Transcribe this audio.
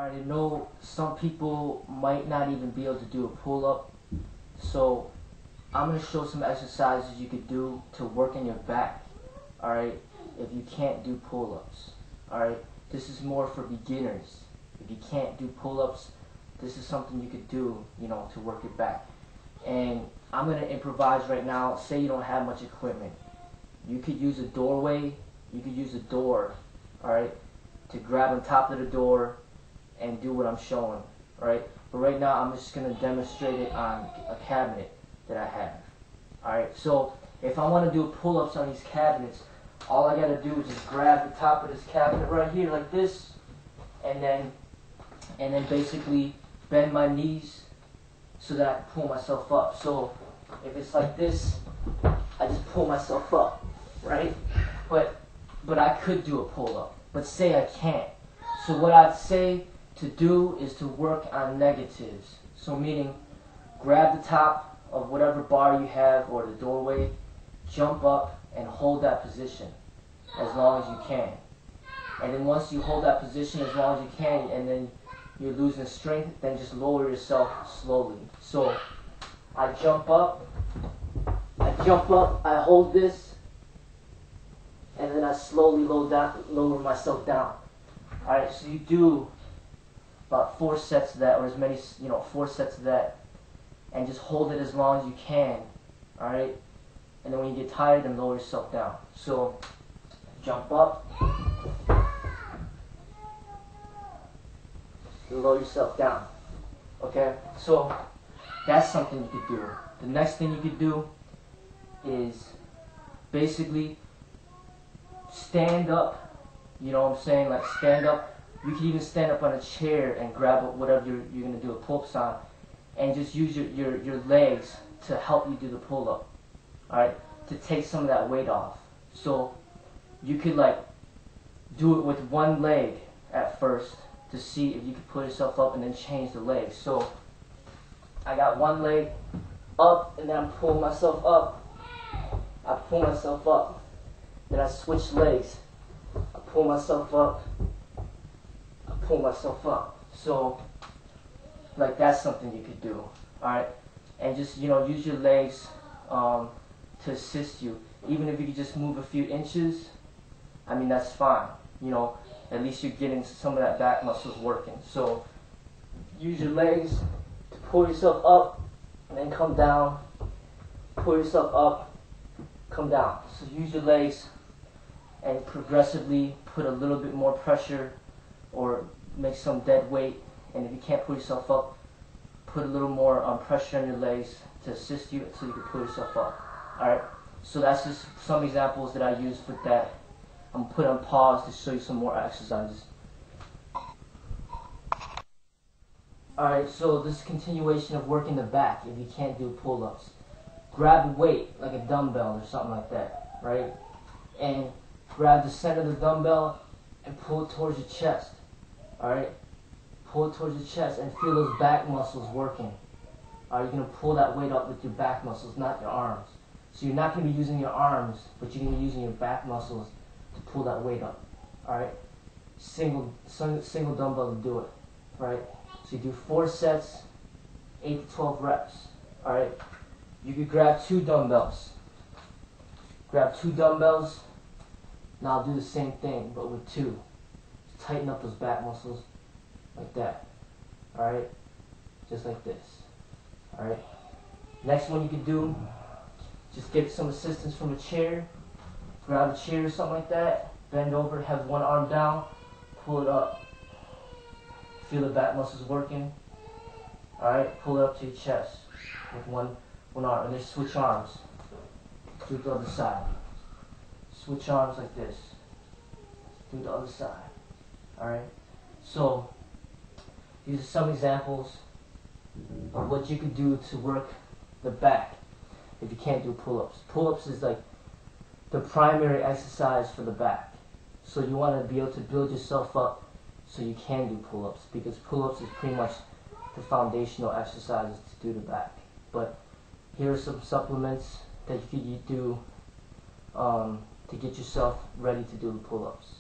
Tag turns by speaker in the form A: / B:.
A: Alright, I know some people might not even be able to do a pull-up, so I'm going to show some exercises you could do to work in your back, alright, if you can't do pull-ups, alright. This is more for beginners. If you can't do pull-ups, this is something you could do, to work your back. And I'm going to improvise right now. Say you don't have much equipment. You could use a doorway, you could use a door, alright, to grab on top of the door and do what I'm showing, right? But right now I'm just going to demonstrate it on a cabinet that I have. Alright, so if I want to do pull-ups on these cabinets, all I got to do is just grab the top of this cabinet right here like this, and then basically bend my knees so that I can pull myself up. So if it's like this, I just pull myself up, right? But I could do a pull-up, but say I can't. So what I'd say to do is to work on negatives. So meaning, grab the top of whatever bar you have or the doorway, jump up and hold that position as long as you can. And then once you hold that position as long as you can, and then you're losing strength, then just lower yourself slowly. So I jump up, I hold this, and then I slowly lower myself down. Alright, so you do about 4 sets of that, or as many, 4 sets of that, and just hold it as long as you can, alright? And then when you get tired, then lower yourself down. So, jump up, lower yourself down, okay? So, that's something you could do. The next thing you could do is basically stand up, you know what I'm saying, like stand up. You can even stand up on a chair and grab whatever you're going to do a pull-ups on, and just use your legs to help you do the pull-up, alright, to take some of that weight off. So you could like do it with one leg at first to see if you could pull yourself up, and then change the legs. So I got one leg up, and then I'm pulling myself up. I pull myself up, then I switch legs. I pull myself up, pull myself up. So like that's something you could do, alright? And just use your legs to assist you. Even if you could just move a few inches, I mean, that's fine. At least you're getting some of that back muscles working. So use your legs to pull yourself up and then come down. Pull yourself up, come down. So use your legs and progressively put a little bit more pressure, or make some dead weight. And if you can't pull yourself up, put a little more pressure on your legs to assist you so you can pull yourself up. Alright, so that's just some examples that I use with that. I'm going to put on pause to show you some more exercises. Alright, so this is a continuation of working the back if you can't do pull-ups. Grab a weight, like a dumbbell or something like that, right? And grab the center of the dumbbell and pull it towards your chest. Alright? Pull it towards your chest and feel those back muscles working. Alright, you're going to pull that weight up with your back muscles, not your arms. So you're not going to be using your arms, but you're going to be using your back muscles to pull that weight up. Alright? Single dumbbell to do it. Alright? So you do 4 sets, 8 to 12 reps. Alright? You could grab 2 dumbbells. Grab 2 dumbbells. Now I'll do the same thing, but with 2. Tighten up those back muscles like that. Alright? Just like this. Alright? Next one you can do, just get some assistance from a chair. Grab a chair or something like that. Bend over, have one arm down. Pull it up. Feel the back muscles working. Alright? Pull it up to your chest with one arm. And then switch arms. Do the other side. Switch arms like this. Do the other side. Alright? So, these are some examples of what you could do to work the back if you can't do pull-ups. Pull-ups is like the primary exercise for the back. So you want to be able to build yourself up so you can do pull-ups, because pull-ups is pretty much the foundational exercises to do the back. But here are some supplements that you could do to get yourself ready to do the pull-ups.